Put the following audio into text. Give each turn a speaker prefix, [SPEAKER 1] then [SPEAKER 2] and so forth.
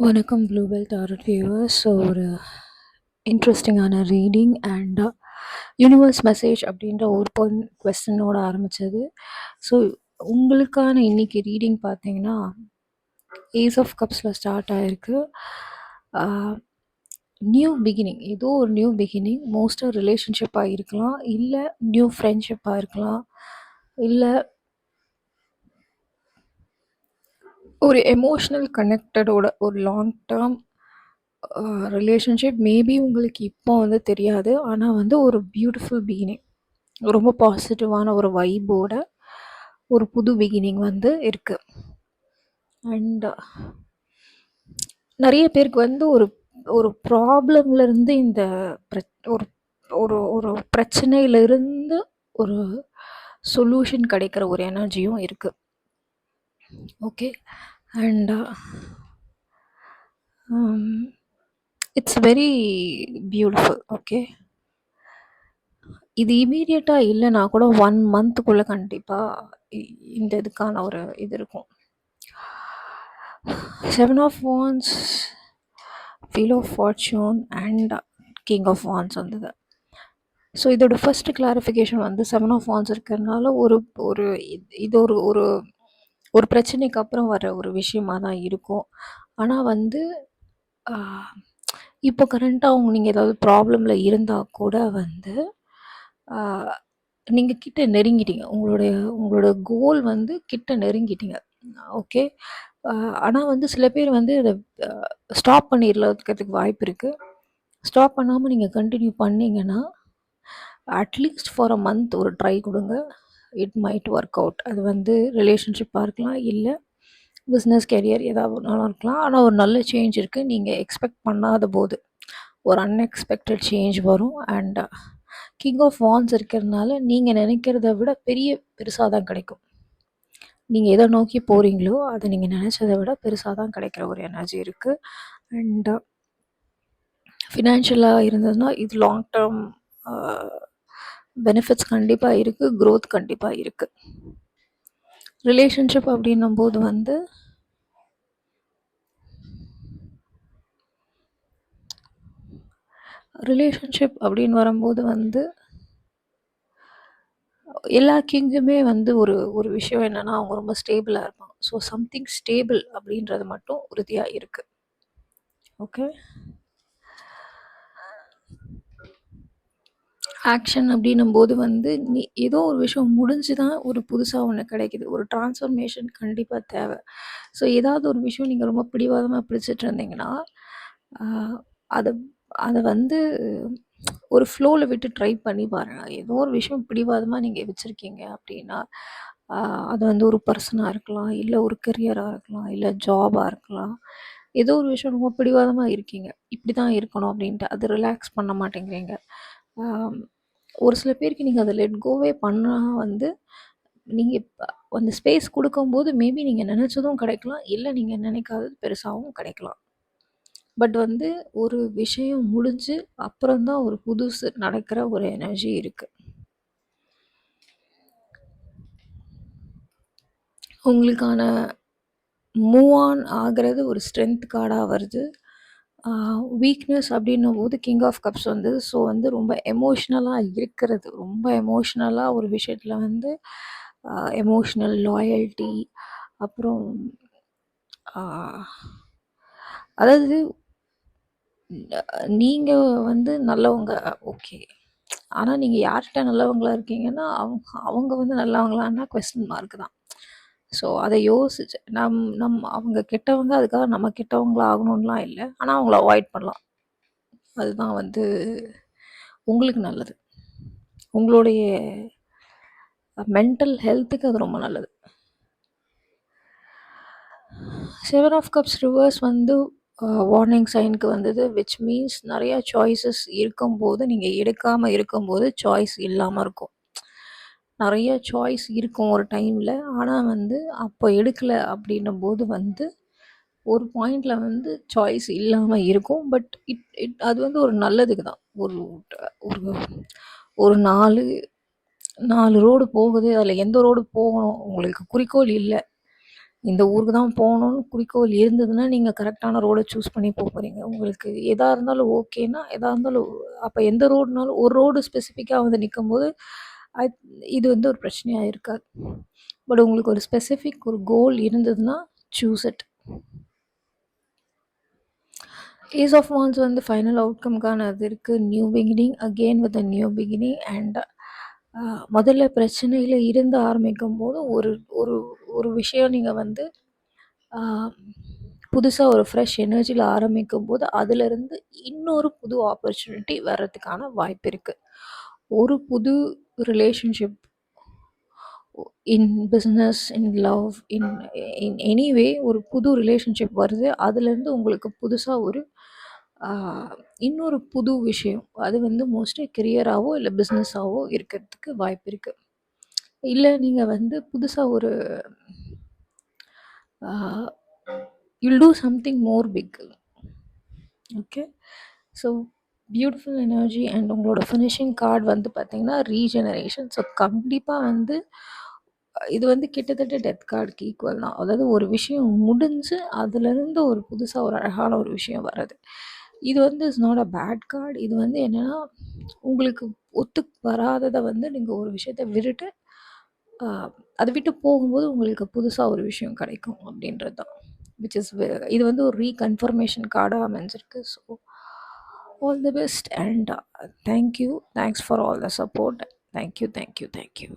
[SPEAKER 1] வணக்கம் Bluebell target viewers. So ஒரு இன்ட்ரெஸ்டிங்கான ரீடிங் அண்ட் யூனிவர்ஸ் மெசேஜ் அப்படின்ற ஒரு கொஸ்டினோட ஆரம்பித்தது. ஸோ உங்களுக்கான இன்னைக்கு ரீடிங் பார்த்தீங்கன்னா ஏஸ் ஆஃப் கப்ஸில் ஸ்டார்ட் ஆகிருக்கு. நியூ பிகினிங், ஏதோ ஒரு நியூ பிகினிங். மோஸ்ட்டாக ரிலேஷன்ஷிப்பாக இருக்கலாம், இல்லை நியூ ஃப்ரெண்ட்ஷிப்பாக இருக்கலாம், இல்லை ஒரு எமோஷ்னல் கனெக்டடோட ஒரு லாங் டேர்ம் ரிலேஷன்ஷிப். மேபி உங்களுக்கு இப்போ வந்து தெரியாது, ஆனால் வந்து ஒரு பியூட்டிஃபுல் பிகினிங், ரொம்ப பாசிட்டிவான ஒரு வைபோட ஒரு புது பிகினிங் வந்து இருக்குது. அண்ட் நிறைய பேருக்கு வந்து ஒரு ஒரு ப்ராப்ளம்லேருந்து இந்த ஒரு ஒரு ஒரு பிரச்சனையிலிருந்து ஒரு சொல்யூஷன் கிடைக்கிற ஒரு எனர்ஜியும் இருக்குது. Okay. And it's very beautiful. Okay, இது இமீடியட்டாக இல்லைனா கூட 1 மந்த்துக்குள்ளே கண்டிப்பாக இந்த இதுக்கான ஒரு இது இருக்கும். 7 of wands, wheel of fortune and king of wands வந்தது. ஸோ இதோட ஃபஸ்ட்டு கிளாரிஃபிகேஷன் வந்து 7 ஆஃப் வான்ஸ் இருக்கிறதுனால ஒரு ஒரு இது ஒரு ஒரு ஒரு பிரச்சனைக்கு அப்புறம் வர ஒரு விஷயமாக தான் இருக்கும். ஆனால் வந்து இப்போ கரண்ட்டாக நீங்கள் ஏதாவது ப்ராப்ளமில் இருந்தால் கூட வந்து நீங்கள் கிட்ட நெருங்கிட்டீங்க, உங்களோட கோல் வந்து கிட்ட நெருங்கிட்டீங்க. ஓகே. ஆனால் வந்து சில பேர் வந்து அதை ஸ்டாப் பண்ணிடறதுக்கு வாய்ப்பு இருக்குது. ஸ்டாப் பண்ணாமல் நீங்கள் கண்டினியூ பண்ணிங்கன்னா அட்லீஸ்ட் ஃபார் அ மந்த் ஒரு ட்ரை கொடுங்க. It might work out. அது வந்து ரிலேஷன்ஷிப்பாக இருக்கலாம், இல்லை பிஸ்னஸ் கெரியர் ஏதாவது நல்லா இருக்கலாம். ஆனால் ஒரு நல்ல சேஞ்ச் இருக்குது. நீங்கள் எக்ஸ்பெக்ட் பண்ணாத போது ஒரு அன்எக்ஸ்பெக்டட் சேஞ்ச் வரும். அண்ட் கிங் ஆஃப் வான்ஸ் இருக்கிறதுனால நீங்கள் நினைக்கிறத விட பெருசாக தான் கிடைக்கும். நீங்கள் எதை நோக்கி போகிறீங்களோ அதை நீங்கள் நினச்சதை விட பெருசாக தான் கிடைக்கிற ஒரு எனர்ஜி இருக்குது. அண்ட் ஃபினான்ஷியலாக இருந்ததுன்னா இது லாங் டேர்ம் பெனிஃபிட்ஸ் கண்டிப்பாக இருக்குது, க்ரோத் கண்டிப்பாக இருக்குது. ரிலேஷன்ஷிப் அப்படின்னும் போது வந்து ரிலேஷன்ஷிப் அப்படின்னு வரும்போது வந்து எல்லா கிங்குமே வந்து ஒரு ஒரு விஷயம் என்னென்னா அவங்க ரொம்ப ஸ்டேபிளாக இருப்பாங்க. ஸோ சம்திங் ஸ்டேபிள் அப்படின்றது மட்டும் உறுதியாக இருக்குது. ஓகே. ஆக்ஷன் அப்படின்னும் போது வந்து நீ ஏதோ ஒரு விஷயம் முடிஞ்சு தான் ஒரு புதுசாக ஒன்று கிடைக்குது. ஒரு டிரான்ஸ்ஃபர்மேஷன் கண்டிப்பாக தேவை. ஸோ ஏதாவது ஒரு விஷயம் நீங்கள் ரொம்ப பிடிவாதமாக பிடிச்சிட்டு இருந்தீங்கன்னா அதை அதை வந்து ஒரு ஃப்ளோவில் விட்டு ட்ரை பண்ணி பாருங்கள். ஏதோ ஒரு விஷயம் பிடிவாதமாக நீங்கள் வச்சுருக்கீங்க அப்படின்னா அது வந்து ஒரு பர்சனாக இருக்கலாம், இல்லை ஒரு கெரியராக இருக்கலாம், இல்லை ஜாபாக இருக்கலாம். ஏதோ ஒரு விஷயம் ரொம்ப பிடிவாதமாக இருக்கீங்க, இப்படி தான் இருக்கணும் அப்படின்ட்டு அது ரிலாக்ஸ் பண்ண மாட்டேங்கிறீங்க. ஒரு சில பேருக்கு நீங்கள் அதை லெட் கோவே பண்ணால் வந்து நீங்கள் அந்த ஸ்பேஸ் கொடுக்கும்போது மேபி நீங்கள் நினச்சதும் கிடைக்கலாம், இல்லை நீங்கள் நினைக்காதது பெருசாகவும் கிடைக்கலாம். பட் வந்து ஒரு விஷயம் முடிஞ்சு அப்புறம்தான் ஒரு புதுசு நடக்கிற ஒரு எனர்ஜி இருக்குது. உங்களுக்கான மூவ் ஆன் ஆகிறது ஒரு ஸ்ட்ரென்த் கார்டாக வருது. வீக்னஸ் அப்படின்னும் போது கிங் ஆஃப் கப்ஸ் வந்து ஸோ வந்து ரொம்ப எமோஷ்னலாக இருக்கிறது, ரொம்ப எமோஷ்னலாக ஒரு விஷயத்தில் வந்து எமோஷ்னல் லாயல்ட்டி, அப்புறம் அதாவது நீங்கள் வந்து நல்லவங்க, ஓகே. ஆனால் நீங்கள் யார்கிட்ட நல்லவங்களா இருக்கீங்கன்னா அவங்க வந்து நல்லவங்களான்னா கொஸ்டின் மார்க் தான். ஸோ அதை யோசிச்சு அவங்க கெட்டவங்க, அதுக்காக நம்ம கெட்டவங்களா ஆகணும்லாம் இல்லை. ஆனால் அவங்கள அவாய்ட் பண்ணலாம். அதுதான் வந்து உங்களுக்கு நல்லது, உங்களுடைய மென்டல் ஹெல்த்துக்கு அது ரொம்ப நல்லது. 7 ஆஃப் கப்ஸ் ரிவர்ஸ் வந்து வார்னிங் சைனுக்கு வந்தது, விச் மீன்ஸ் நிறையா சாய்ஸஸ் இருக்கும்போது நீங்கள் எடுக்காமல் இருக்கும்போது சாய்ஸ் இல்லாமல் இருக்கும். நிறைய சாய்ஸ் இருக்கும் ஒரு டைமில், ஆனால் வந்து அப்போ எடுக்கலை அப்படின்னும் போது வந்து ஒரு பாயிண்டில் வந்து சாய்ஸ் இல்லாமல் இருக்கும். பட் அது வந்து ஒரு நல்லதுக்கு தான். ஒரு ஒரு 4 ரோடு போகுது, அதில் எந்த ரோடு போகணும் உங்களுக்கு குறிக்கோள் இல்லை, இந்த ஊருக்கு தான் போகணும்னு குறிக்கோள் இருந்ததுன்னா, நீங்க கரெக்டான ரோட சூஸ் பண்ணி போறீங்க. உங்களுக்கு எதா இருந்தாலும் ஓகேன்னா, எதா இருந்தாலும் அப்ப எந்த ரோடுனாலும் ஒரு ரோடு ஸ்பெசிஃபிக்கா வந்து நிக்கும்போது, அத் இது வந்து ஒரு பிரச்சனையா இருக்காது. பட் உங்களுக்கு ஒரு ஸ்பெசிஃபிக் ஒரு கோல் இருந்ததுன்னா, choose it. Ace of wands வந்து ஃபைனல் அவுட்கம்க்கான அது இருக்கு. New beginning again with a new beginning and முதல்ல பிரச்சனையில இருந்து ஆரம்பிக்கும்போது ஒரு ஒரு ஒரு விஷயம் நீங்க வந்து புதுசா ஒரு ஃப்ரெஷ் எனர்ஜில ஆரம்பிக்கும்போது, அதிலிருந்து இன்னொரு புது ஆப்பர்ச்சுனிட்டி வர்றதுக்கான வாய்ப்பு இருக்கு. ஒரு புது relationship in business, in love, in in any வே ஒரு புது ரிலேஷன்ஷிப் வருது. அதுலேருந்து உங்களுக்கு புதுசா ஒரு ஆ இன்னொரு புது விஷயம். அது வந்து மோஸ்ட்லி கெரியராவோ, இல்ல பிஸ்னஸாவோ இருக்கிறதுக்கு வாய்ப்பு இருக்கு. இல்ல நீங்க வந்து புதுசா ஒரு ah you'll do something more big. Okay. So beautiful energy and உங்களோட ஃபினிஷிங் கார்டு வந்து பார்த்தீங்கன்னா, ரீஜெனரேஷன். ஸோ கண்டிப்பா வந்து இது வந்து கிட்டத்தட்ட டெத் கார்டுக்கு ஈக்குவல் தான். அதாவது ஒரு விஷயம் முடிஞ்சு அதுலேருந்து ஒரு புதுசா ஒரு அழகான ஒரு விஷயம் வர்றது. இது வந்து is not a bad card. இது வந்து என்னன்னா, உங்களுக்கு ஒத்து வராதத வந்து நீங்க ஒரு விஷயத்த விட்டுட்டு, அ அத விட்டு போகும்போது உங்களுக்கு புதுசா ஒரு விஷயம் கிடைக்கும் அப்படின்றது தான். விச் இஸ் இது வந்து ஒரு ரீகன்ஃபர்மேஷன் கார்டா அமைஞ்சிருக்கு. So all the best and thank you. Thanks for all the support. Thank you, thank you, thank you.